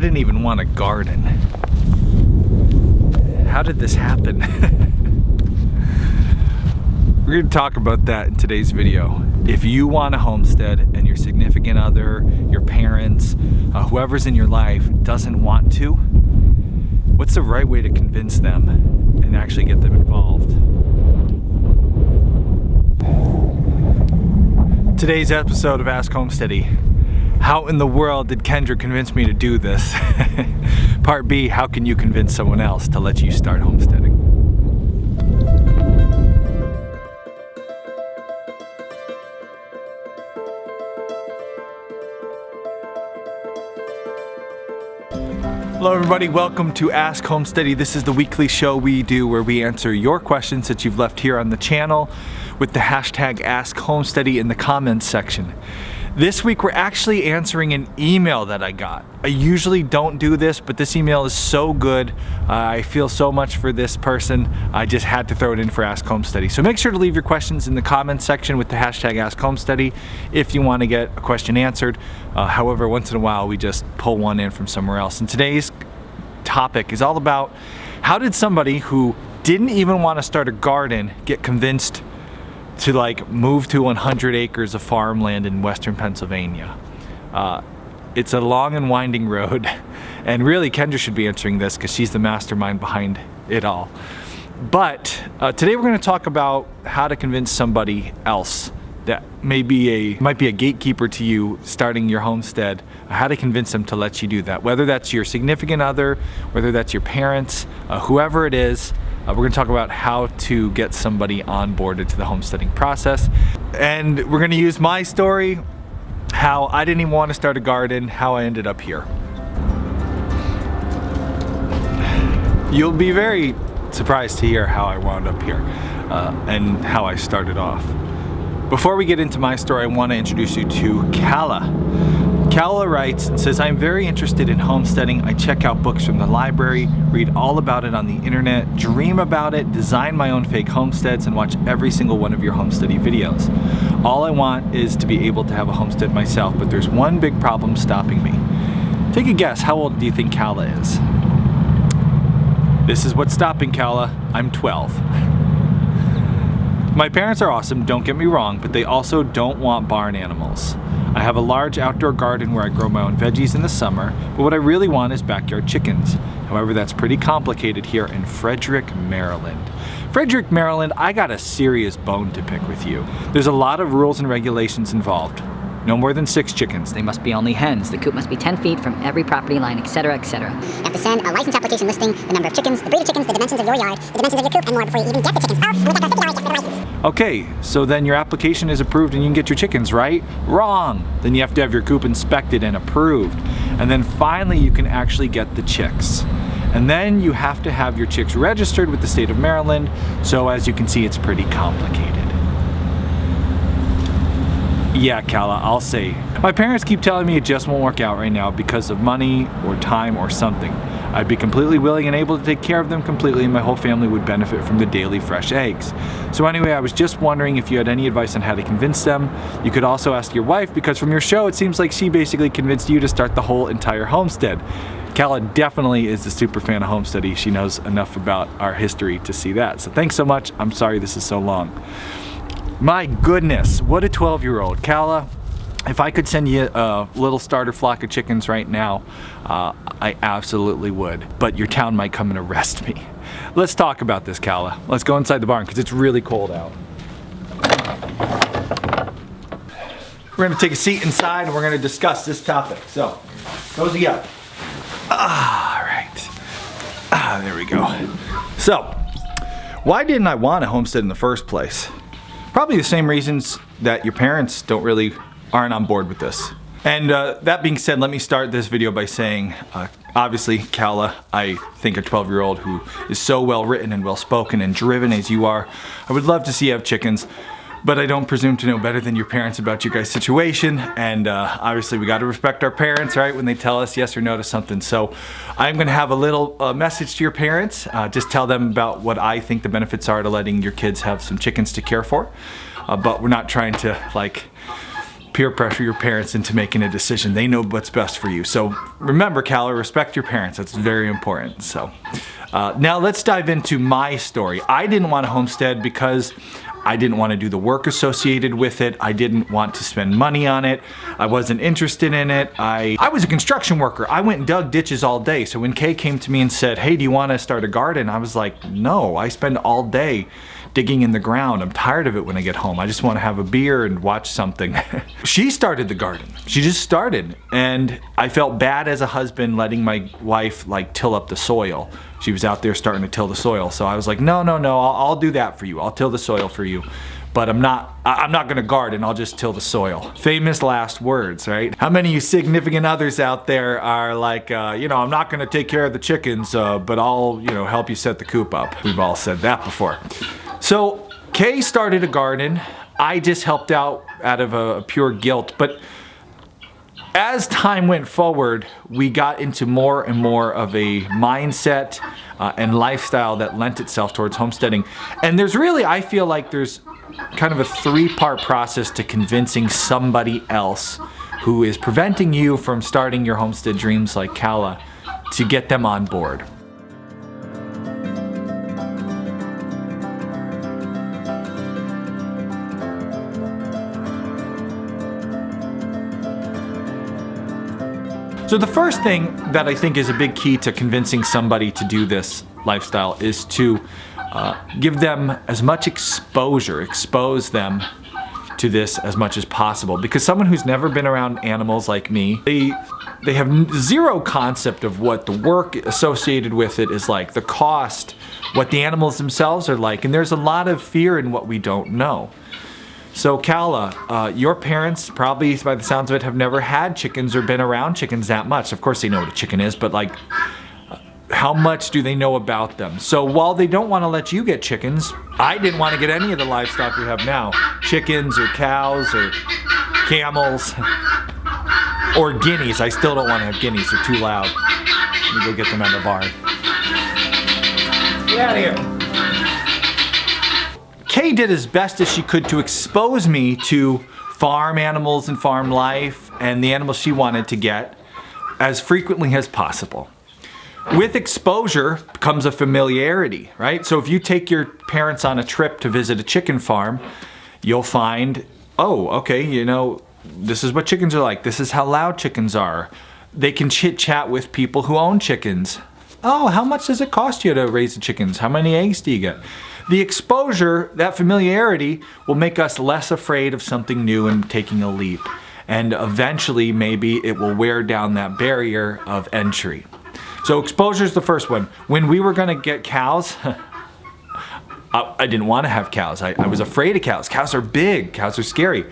didn't even want a garden. How did this happen? We're going to talk about that in today's video. If you want a homestead and your significant other, your parents, whoever's in your life doesn't want to, what's the right way to convince them and actually get them involved? Today's episode of Ask Homesteady. How in the world did Kendra convince me to do this? Part B, how can you convince someone else to let you start homesteading? Hello everybody, welcome to Ask Homesteady. This is the weekly show we do where we answer your questions that you've left here on the channel with the hashtag Ask Homesteady in the comments section. This week we're actually answering an email that I got. I usually don't do this, but this email is so good. I feel so much for this person. I just had to throw it in for Ask Homesteady. So make sure to leave your questions in the comments section with the hashtag Ask Homesteady if you want to get a question answered. However, once in a while we just pull one in from somewhere else. And today's topic is all about how did somebody who didn't even want to start a garden get convinced to move to 100 acres of farmland in western Pennsylvania. It's a long and winding road, and really Kendra should be answering this because she's the mastermind behind it all. But today we're going to talk about how to convince somebody else that might be a gatekeeper to you starting your homestead, how to convince them to let you do that. Whether that's your significant other, whether that's your parents, whoever it is, we're going to talk about how to get somebody onboarded to the homesteading process. And we're going to use my story, how I didn't even want to start a garden, how I ended up here. You'll be very surprised to hear how I wound up here and how I started off. Before we get into my story, I want to introduce you to Kala. Kala writes and says, I'm very interested in homesteading. I check out books from the library, read all about it on the internet, dream about it, design my own fake homesteads, and watch every single one of your homesteading videos. All I want is to be able to have a homestead myself, but there's one big problem stopping me. Take a guess, how old do you think Kala is? This is what's stopping Kala. I'm 12. My parents are awesome, don't get me wrong, but they also don't want barn animals. I have a large outdoor garden where I grow my own veggies in the summer, but what I really want is backyard chickens. However, that's pretty complicated here in Frederick, Maryland. Frederick, Maryland, I got a serious bone to pick with you. There's a lot of rules and regulations involved. No more than 6 chickens. They must be only hens. The coop must be 10 feet from every property line, etc., etc. You have to send a license application listing the number of chickens, the breed of chickens, the dimensions of your yard, the dimensions of your coop, and more before you even get the chickens. Oh, and with that goes $50 just for the license. Okay, so then your application is approved and you can get your chickens, right? Wrong! Then you have to have your coop inspected and approved. And then finally you can actually get the chicks. And then you have to have your chicks registered with the state of Maryland, so as you can see, it's pretty complicated. Yeah, Kala, I'll say. My parents keep telling me it just won't work out right now because of money or time or something. I'd be completely willing and able to take care of them completely, and my whole family would benefit from the daily fresh eggs. So anyway, I was just wondering if you had any advice on how to convince them. You could also ask your wife, because from your show it seems like she basically convinced you to start the whole entire homestead. Kala definitely is a super fan of Homesteady. She knows enough about our history to see that. So thanks so much. I'm sorry this is so long. My goodness, what a 12-year-old. Kala, if I could send you a little starter flock of chickens right now, I absolutely would. But your town might come and arrest me. Let's talk about this, Kala. Let's go inside the barn because it's really cold out. We're gonna take a seat inside and we're gonna discuss this topic. So, cozy up. All right. There we go. So, why didn't I want a homestead in the first place? Probably the same reasons that your parents aren't on board with this. And that being said, let me start this video by saying, obviously, Kala, I think a 12-year-old who is so well written and well spoken and driven as you are, I would love to see you have chickens, but I don't presume to know better than your parents about your guys' situation. And obviously we got to respect our parents, right, when they tell us yes or no to something. So I'm gonna have a little message to your parents. Just tell them about what I think the benefits are to letting your kids have some chickens to care for. But we're not trying to peer pressure your parents into making a decision. They know what's best for you. So remember, Calla, respect your parents. That's very important. So now let's dive into my story. I didn't want to homestead because I didn't want to do the work associated with it. I didn't want to spend money on it. I wasn't interested in it. I was a construction worker. I went and dug ditches all day. So when Kay came to me and said, hey, do you want to start a garden? I was like, no, I spend all day digging in the ground. I'm tired of it when I get home. I just want to have a beer and watch something. She started the garden. She just started. And I felt bad as a husband letting my wife like till up the soil. She was out there starting to till the soil. So I was like, no, I'll do that for you. I'll till the soil for you. But I'm not gonna garden, I'll just till the soil. Famous last words, right? How many of you significant others out there are like, I'm not gonna take care of the chickens, but I'll, help you set the coop up. We've all said that before. So Kay started a garden. I just helped out of a pure guilt. But as time went forward, we got into more and more of a mindset and lifestyle that lent itself towards homesteading. And I feel like there's kind of a three-part process to convincing somebody else who is preventing you from starting your homestead dreams like Calla to get them on board. So the first thing that I think is a big key to convincing somebody to do this lifestyle is to give them as much exposure, expose them to this as much as possible. Because someone who's never been around animals like me, they have zero concept of what the work associated with it is like, the cost, what the animals themselves are like, and there's a lot of fear in what we don't know. So Calla, your parents probably, by the sounds of it, have never had chickens or been around chickens that much. Of course they know what a chicken is, but like, how much do they know about them? So while they don't want to let you get chickens, I didn't want to get any of the livestock we have now. Chickens or cows or camels or guineas. I still don't want to have guineas, they're too loud. Let me go get them at the barn. Get out of here. Kay did as best as she could to expose me to farm animals and farm life and the animals she wanted to get as frequently as possible. With exposure comes a familiarity, right? So if you take your parents on a trip to visit a chicken farm, you'll find, oh, okay, this is what chickens are like. This is how loud chickens are. They can chit chat with people who own chickens. Oh, how much does it cost you to raise the chickens? How many eggs do you get? The exposure, that familiarity, will make us less afraid of something new and taking a leap. And eventually, maybe it will wear down that barrier of entry. So exposure is the first one. When we were gonna get cows, I didn't want to have cows. I was afraid of cows. Cows are big, cows are scary.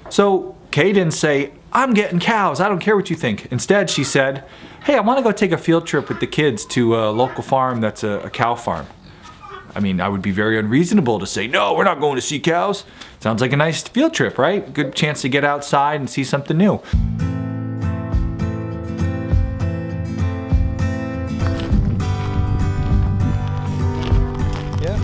So Kay didn't say, I'm getting cows, I don't care what you think. Instead, she said, hey, I wanna go take a field trip with the kids to a local farm that's a cow farm. I mean, I would be very unreasonable to say, no, we're not going to see cows. Sounds like a nice field trip, right? Good chance to get outside and see something new. Yeah.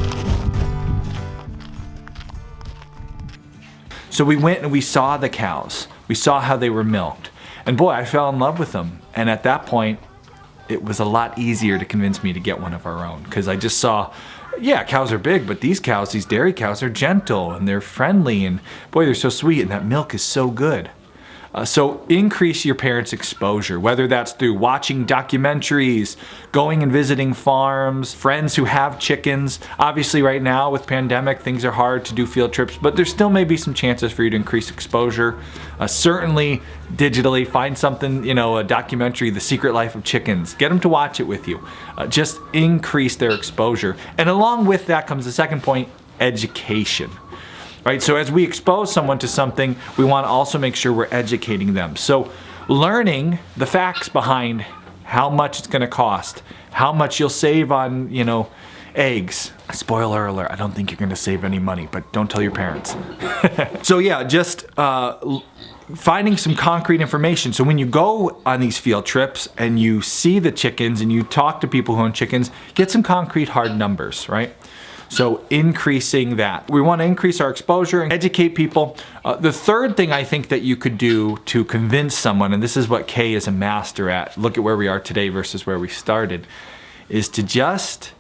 So we went and we saw the cows. We saw how they were milked. And boy, I fell in love with them. And at that point, it was a lot easier to convince me to get one of our own, because I just saw, yeah, cows are big, but these cows, these dairy cows, are gentle and they're friendly and boy, they're so sweet and that milk is so good. So increase your parents' exposure, whether that's through watching documentaries, going and visiting farms, friends who have chickens. Obviously right now with pandemic, things are hard to do field trips, but there still may be some chances for you to increase exposure. Certainly digitally, find something, a documentary, The Secret Life of Chickens. Get them to watch it with you. Just increase their exposure. And along with that comes the second point, education. Right, so as we expose someone to something, we want to also make sure we're educating them. So learning the facts behind how much it's going to cost, how much you'll save on, eggs. Spoiler alert, I don't think you're going to save any money, but don't tell your parents. So yeah, just finding some concrete information. So when you go on these field trips and you see the chickens and you talk to people who own chickens, get some concrete hard numbers, right? So increasing that. We want to increase our exposure and educate people. The third thing I think that you could do to convince someone, and this is what Kay is a master at, look at where we are today versus where we started, is to just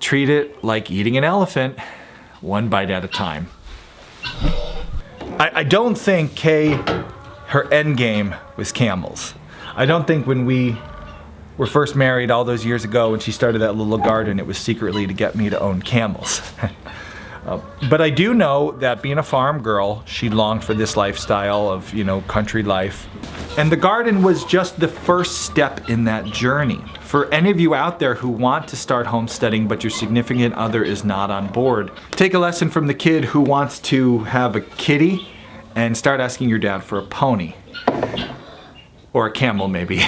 treat it like eating an elephant, one bite at a time. I don't think Kay, her end game was camels. I don't think when we were first married all those years ago when she started that little garden, it was secretly to get me to own camels. But I do know that being a farm girl, she longed for this lifestyle of, you know, country life. And the garden was just the first step in that journey. For any of you out there who want to start homesteading but your significant other is not on board, take a lesson from the kid who wants to have a kitty and start asking your dad for a pony. Or a camel maybe.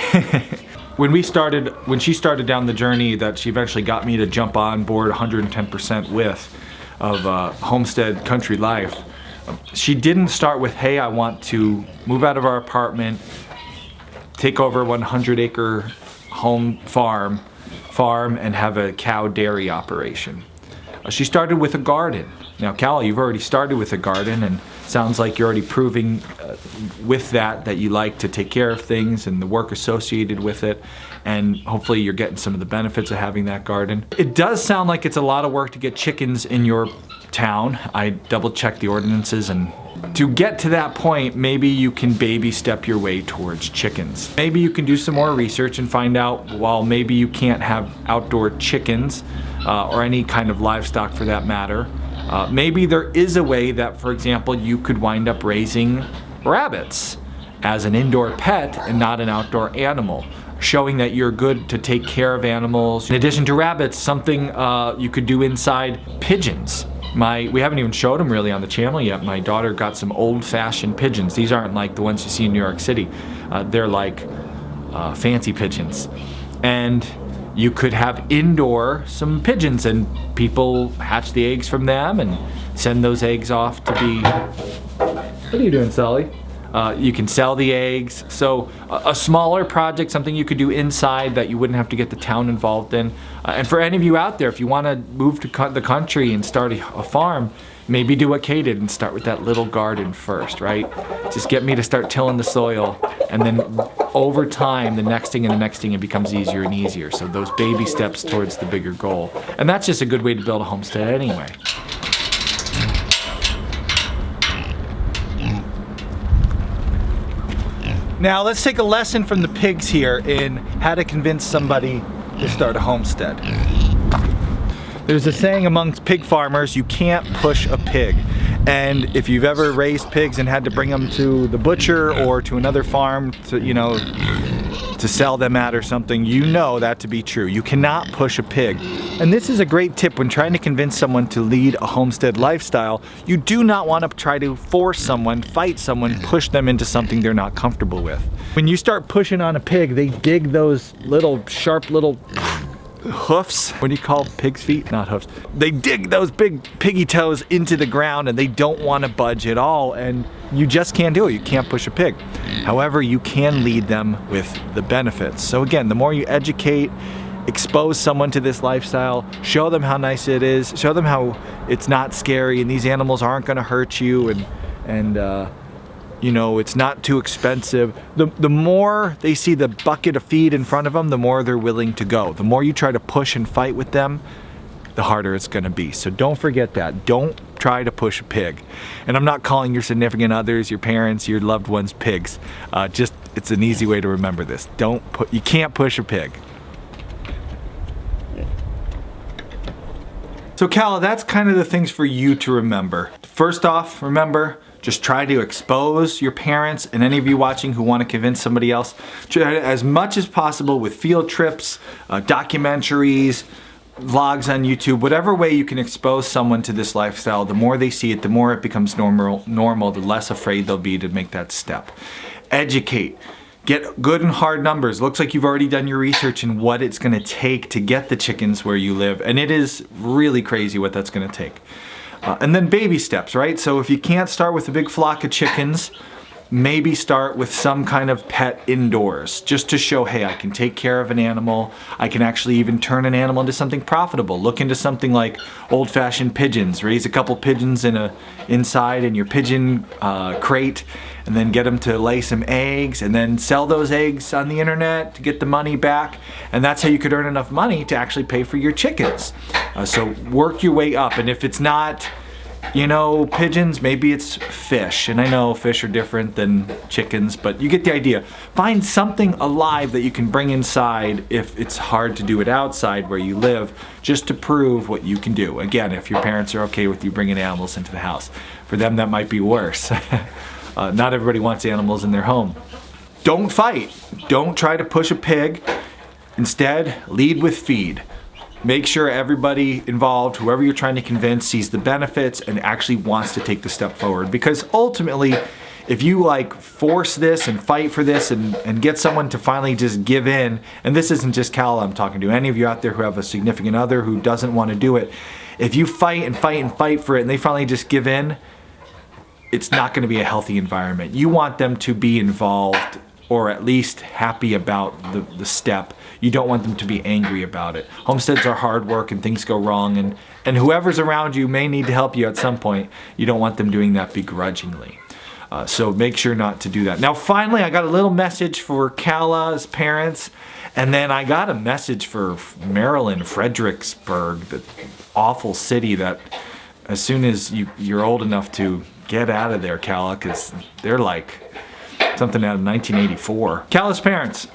When she started down the journey that she eventually got me to jump on board 110% with of homestead country life, she didn't start with, hey, I want to move out of our apartment, take over a 100-acre home farm and have a cow dairy operation. She started with a garden. Now, Cal, you've already started with a garden, and sounds like you're already proving with that you like to take care of things and the work associated with it, and hopefully you're getting some of the benefits of having that garden. It does sound like it's a lot of work to get chickens in your town. I double-checked the ordinances, and to get to that point, maybe you can baby step your way towards chickens. Maybe you can do some more research and find out, while maybe you can't have outdoor chickens or any kind of livestock for that matter, maybe there is a way that, for example, you could wind up raising rabbits as an indoor pet and not an outdoor animal, showing that you're good to take care of animals. In addition to rabbits, something you could do inside: pigeons. We haven't even showed them really on the channel yet. My daughter got some old-fashioned pigeons. These aren't like the ones you see in New York City. They're like fancy pigeons. And you could have indoor some pigeons, and people hatch the eggs from them and send those eggs off to be... What are you doing, Sally? You can sell the eggs. So a smaller project, something you could do inside that you wouldn't have to get the town involved in. And for any of you out there, if you want to move to the country and start a farm, maybe do what Kay did and start with that little garden first, right? Just get me to start tilling the soil, and then over time, the next thing and the next thing, it becomes easier and easier. So those baby steps towards the bigger goal. And that's just a good way to build a homestead anyway. Now let's take a lesson from the pigs here in how to convince somebody to start a homestead. There's a saying amongst pig farmers, you can't push a pig. And if you've ever raised pigs and had to bring them to the butcher or to another farm to, you know, to sell them at or something, you know that to be true. You cannot push a pig. And this is a great tip when trying to convince someone to lead a homestead lifestyle. You do not want to try to force someone, fight someone, push them into something they're not comfortable with. When you start pushing on a pig, they dig those little sharp little hoofs. What do you call pig's feet? Not hoofs. They dig those big piggy toes into the ground, and they don't want to budge at all, and you just can't do it. You can't push a pig. However, you can lead them with the benefits. So again, the more you educate, expose someone to this lifestyle, show them how nice it is, show them how it's not scary and these animals aren't going to hurt you, and you know, it's not too expensive. The more they see the bucket of feed in front of them, the more they're willing to go. The more you try to push and fight with them, the harder it's gonna be. So don't forget that. Don't try to push a pig. And I'm not calling your significant others, your parents, your loved ones pigs. Just, it's an easy way to remember this. You can't push a pig. So Cal, that's kind of the things for you to remember. First off, remember, just try to expose your parents and any of you watching who want to convince somebody else. Try as much as possible with field trips, documentaries, vlogs on YouTube, whatever way you can expose someone to this lifestyle. The more they see it, the more it becomes normal, the less afraid they'll be to make that step. Educate. Get good and hard numbers. Looks like you've already done your research in what it's going to take to get the chickens where you live, and it is really crazy what that's going to take. And then baby steps, right? So if you can't start with a big flock of chickens, maybe start with some kind of pet indoors, just to show, hey, I can take care of an animal. I can actually even turn an animal into something profitable. Look into something like old-fashioned pigeons. Raise a couple pigeons inside in your pigeon crate, and then get them to lay some eggs, and then sell those eggs on the internet to get the money back. And that's how you could earn enough money to actually pay for your chickens. So work your way up. And if it's not, you know, pigeons, maybe it's fish. And I know fish are different than chickens, but you get the idea. Find something alive that you can bring inside if it's hard to do it outside where you live, just to prove what you can do. Again, if your parents are okay with you bringing animals into the house. For them, that might be worse. Not everybody wants animals in their home. Don't fight. Don't try to push a pig. Instead, lead with feed. Make sure everybody involved, whoever you're trying to convince, sees the benefits and actually wants to take the step forward. Because ultimately, if you like force this and fight for this and get someone to finally just give in, and this isn't just Cal I'm talking to, any of you out there who have a significant other who doesn't want to do it, if you fight and fight and fight for it and they finally just give in, it's not going to be a healthy environment. You want them to be involved, or at least happy about the step. You don't want them to be angry about it. Homesteads are hard work and things go wrong, and whoever's around you may need to help you at some point. You don't want them doing that begrudgingly. So make sure not to do that. Now finally, I got a little message for Cala's parents, and then I got a message for Maryland, Fredericksburg, the awful city that as soon as you're old enough to get out of there, Cala, because they're like something out of 1984. Cala's parents,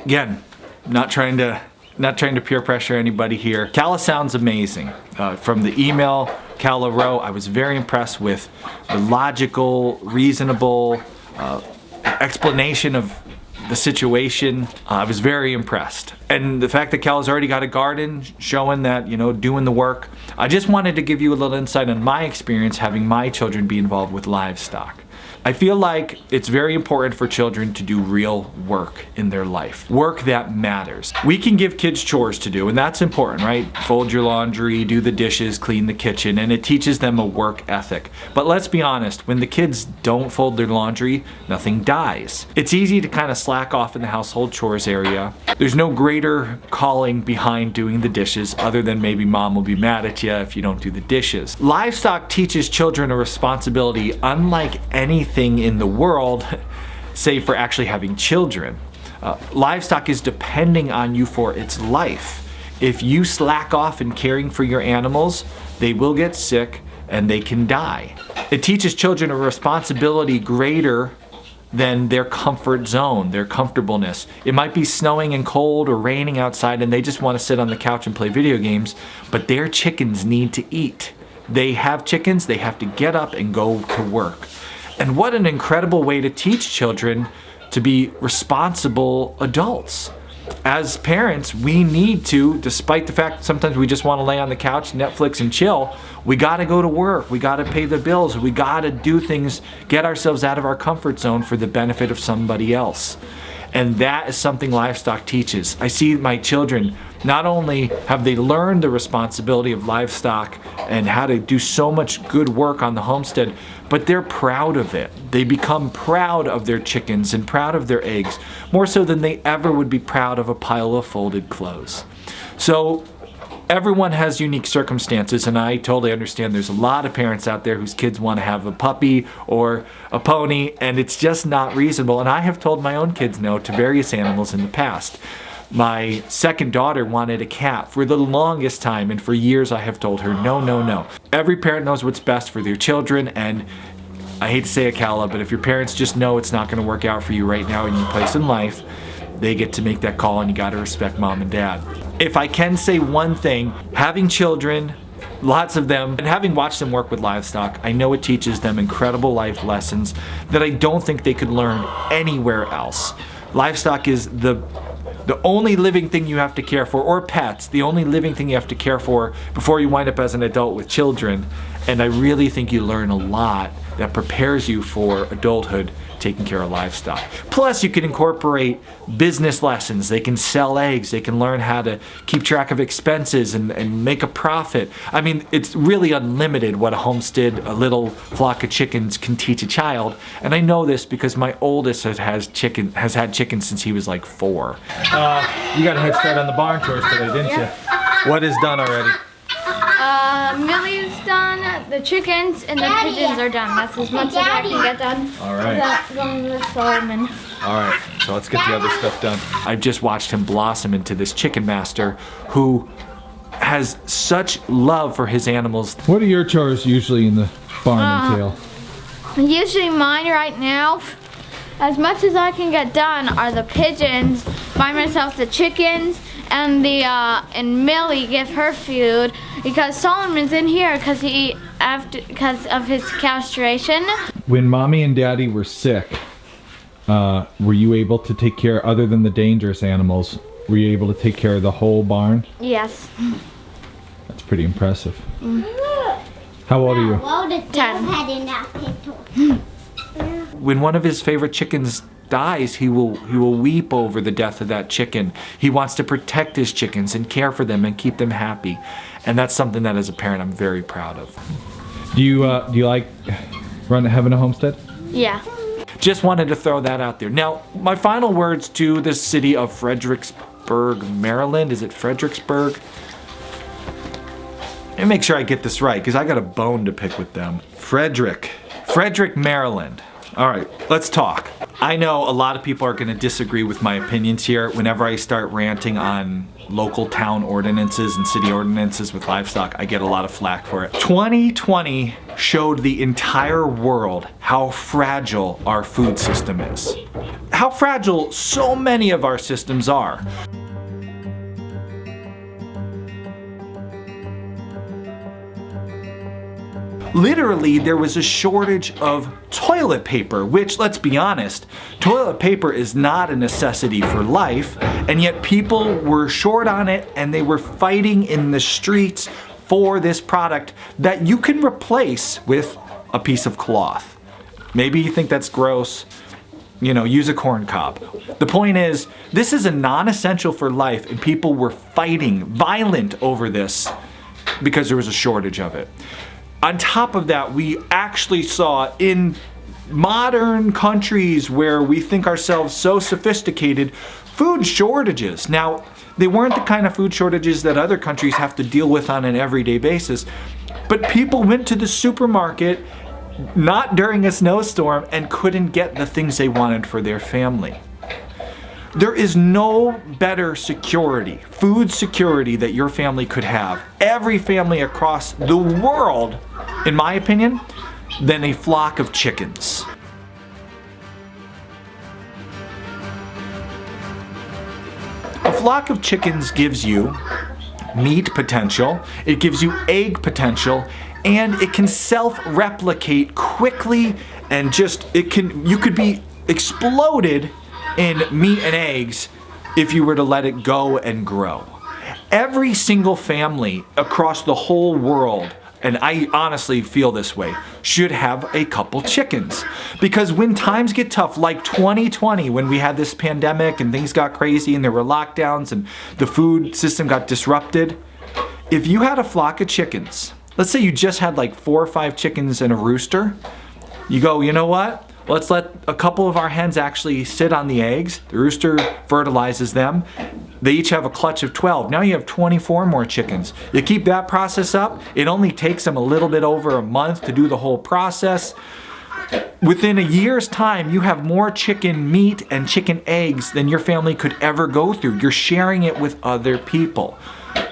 again, not trying to peer pressure anybody here. Cala sounds amazing. From the email Cala wrote, I was very impressed with the logical, reasonable explanation of the situation. I was very impressed. And the fact that Cala's already got a garden showing that, you know, doing the work. I just wanted to give you a little insight on my experience having my children be involved with livestock. I feel like it's very important for children to do real work in their life. Work that matters. We can give kids chores to do, and that's important, right? Fold your laundry, do the dishes, clean the kitchen, and it teaches them a work ethic. But let's be honest, when the kids don't fold their laundry, nothing dies. It's easy to kind of slack off in the household chores area. There's no greater calling behind doing the dishes other than maybe mom will be mad at you if you don't do the dishes. Livestock teaches children a responsibility unlike anything in the world, save for actually having children. Livestock is depending on you for its life. If you slack off in caring for your animals, they will get sick and they can die. It teaches children a responsibility greater than their comfort zone, their comfortableness. It might be snowing and cold or raining outside and they just want to sit on the couch and play video games, but their chickens need to eat. They have chickens, they have to get up and go to work. And what an incredible way to teach children to be responsible adults. As parents, we need to, despite the fact that sometimes we just want to lay on the couch, Netflix and chill, we got to go to work, we got to pay the bills, we got to do things, get ourselves out of our comfort zone for the benefit of somebody else. And that is something livestock teaches. I see my children, not only have they learned the responsibility of livestock and how to do so much good work on the homestead, but they're proud of it. They become proud of their chickens and proud of their eggs, more so than they ever would be proud of a pile of folded clothes. So everyone has unique circumstances, and I totally understand there's a lot of parents out there whose kids want to have a puppy or a pony, and it's just not reasonable. And I have told my own kids no to various animals in the past. My second daughter wanted a cat for the longest time, and for years I have told her no, no, no. Every parent knows what's best for their children, and I hate to say it, Cala, but if your parents just know it's not going to work out for you right now in your place in life, they get to make that call, and you got to respect mom and dad. If I can say one thing, having children, lots of them, and having watched them work with livestock, I know it teaches them incredible life lessons that I don't think they could learn anywhere else. Livestock is the only living thing you have to care for, or pets, the only living thing you have to care for before you wind up as an adult with children. And I really think you learn a lot that prepares you for adulthood taking care of livestock. Plus, you can incorporate business lessons. They can sell eggs. They can learn how to keep track of expenses and make a profit. I mean, it's really unlimited what a little flock of chickens can teach a child. And I know this because my oldest has had chickens since he was like 4. You got a head start on the barn chores today, didn't you? What is done already? Millie's done, the chickens and the pigeons are done. That's as much as I can get done. All right. Without going with Solomon. All right, so let's get the other stuff done. I've just watched him blossom into this chicken master who has such love for his animals. What are your chores usually in the barn entail? Usually mine right now, as much as I can get done, are the pigeons, by myself the chickens, and Millie give her food because Solomon's in here because of his castration. When Mommy and Daddy were sick, were you able to take care, other than the dangerous animals, were you able to take care of the whole barn? Yes. That's pretty impressive. How old are you? 10. When one of his favorite chickens dies, he will weep over the death of that chicken. He wants to protect his chickens and care for them and keep them happy. And that's something that as a parent I'm very proud of. Do you like having a homestead? Yeah. Just wanted to throw that out there. Now, my final words to the city of Fredericksburg, Maryland. Is it Fredericksburg? Let me make sure I get this right because I got a bone to pick with them. Frederick, Maryland. All right, let's talk. I know a lot of people are going to disagree with my opinions here. Whenever I start ranting on local town ordinances and city ordinances with livestock, I get a lot of flack for it. 2020 showed the entire world how fragile our food system is. How fragile so many of our systems are. Literally, there was a shortage of toilet paper, which, let's be honest, toilet paper is not a necessity for life, and yet people were short on it and they were fighting in the streets for this product that you can replace with a piece of cloth. Maybe you think that's gross. You know, use a corn cob. The point is, this is a non-essential for life, and people were fighting, violent over this because there was a shortage of it. On top of that, we actually saw in modern countries where we think ourselves so sophisticated, food shortages. Now, they weren't the kind of food shortages that other countries have to deal with on an everyday basis, but people went to the supermarket not during a snowstorm and couldn't get the things they wanted for their family. There is no better security, food security, that your family could have, every family across the world, in my opinion, than a flock of chickens. A flock of chickens gives you meat potential, it gives you egg potential, and it can self-replicate quickly, and you could be exploded in meat and eggs if you were to let it go and grow. Every single family across the whole world, and I honestly feel this way, should have a couple chickens. Because when times get tough, like 2020, when we had this pandemic and things got crazy and there were lockdowns and the food system got disrupted, if you had a flock of chickens, let's say you just had like 4 or 5 chickens and a rooster, you go, you know what? Let's let a couple of our hens actually sit on the eggs. The rooster fertilizes them. They each have a clutch of 12. Now you have 24 more chickens. You keep that process up. It only takes them a little bit over a month to do the whole process. Within a year's time, you have more chicken meat and chicken eggs than your family could ever go through. You're sharing it with other people.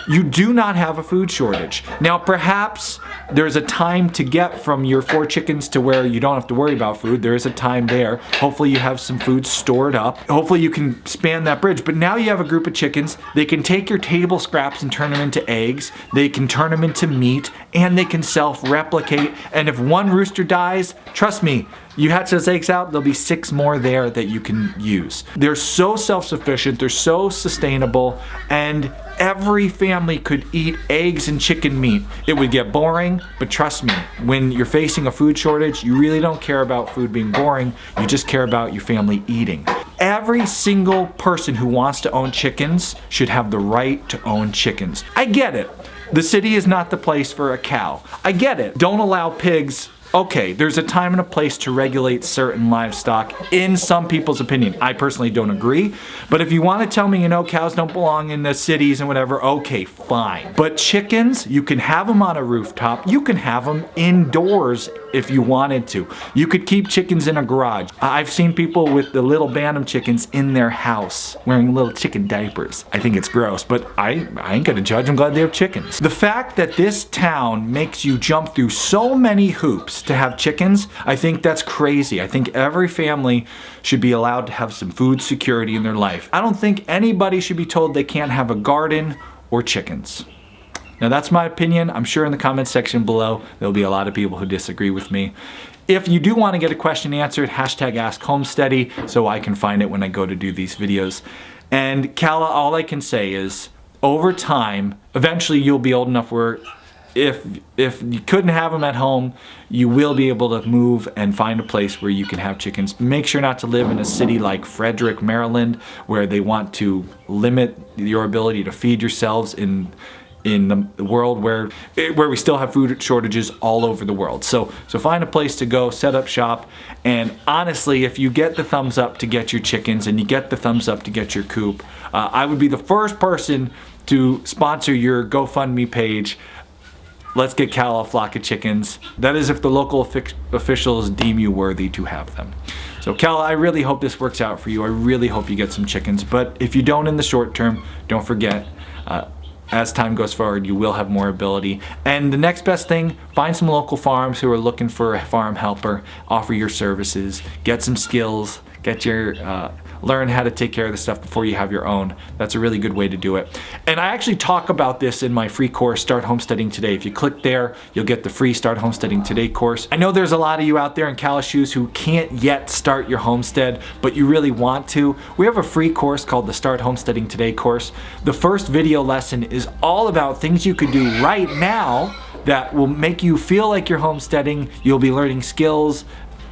You do not have a food shortage. Now, perhaps there's a time to get from your 4 chickens to where you don't have to worry about food. There is a time there. Hopefully you have some food stored up. Hopefully you can span that bridge. But now you have a group of chickens. They can take your table scraps and turn them into eggs. They can turn them into meat, and they can self-replicate. And if one rooster dies, trust me, You hatch those eggs out, there'll be 6 more there that you can use. They're so self-sufficient, they're so sustainable, and every family could eat eggs and chicken meat. It would get boring, but trust me, when you're facing a food shortage, you really don't care about food being boring, you just care about your family eating. Every single person who wants to own chickens should have the right to own chickens. I get it. The city is not the place for a cow. I get it. Don't allow pigs. Okay, there's a time and a place to regulate certain livestock in some people's opinion. I personally don't agree, but if you want to tell me, cows don't belong in the cities and whatever, okay, fine. But chickens, you can have them on a rooftop. You can have them indoors if you wanted to. You could keep chickens in a garage. I've seen people with the little bantam chickens in their house wearing little chicken diapers. I think it's gross, but I ain't gonna judge. I'm glad they have chickens. The fact that this town makes you jump through so many hoops to have chickens, I think that's crazy. I think every family should be allowed to have some food security in their life. I don't think anybody should be told they can't have a garden or chickens. Now that's my opinion. I'm sure in the comments section below there'll be a lot of people who disagree with me. If you do want to get a question answered, hashtag Ask Homesteady so I can find it when I go to do these videos. And Kala, all I can say is over time, eventually you'll be old enough where if you couldn't have them at home, you will be able to move and find a place where you can have chickens. Make sure not to live in a city like Frederick, Maryland, where they want to limit your ability to feed yourselves in the world where we still have food shortages all over the world. So find a place to go, set up shop, and honestly, if you get the thumbs up to get your chickens and you get the thumbs up to get your coop, I would be the first person to sponsor your GoFundMe page. Let's get Cal a flock of chickens. That is if the local officials deem you worthy to have them. So Cal, I really hope this works out for you. I really hope you get some chickens. But if you don't in the short term, don't forget, as time goes forward, you will have more ability. And the next best thing, find some local farms who are looking for a farm helper, offer your services, get some skills, get your learn how to take care of the stuff before you have your own. That's a really good way to do it. And I actually talk about this in my free course, Start Homesteading Today. If you click there, you'll get the free Start Homesteading Today course. I know there's a lot of you out there in Cala's shoes who can't yet start your homestead, but you really want to. We have a free course called the Start Homesteading Today course. The first video lesson is all about things you could do right now that will make you feel like you're homesteading. You'll be learning skills,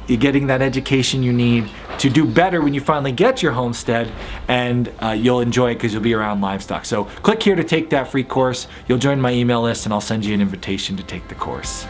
you're getting that education you need to do better when you finally get your homestead, and you'll enjoy it because you'll be around livestock. So click here to take that free course. You'll join my email list and I'll send you an invitation to take the course.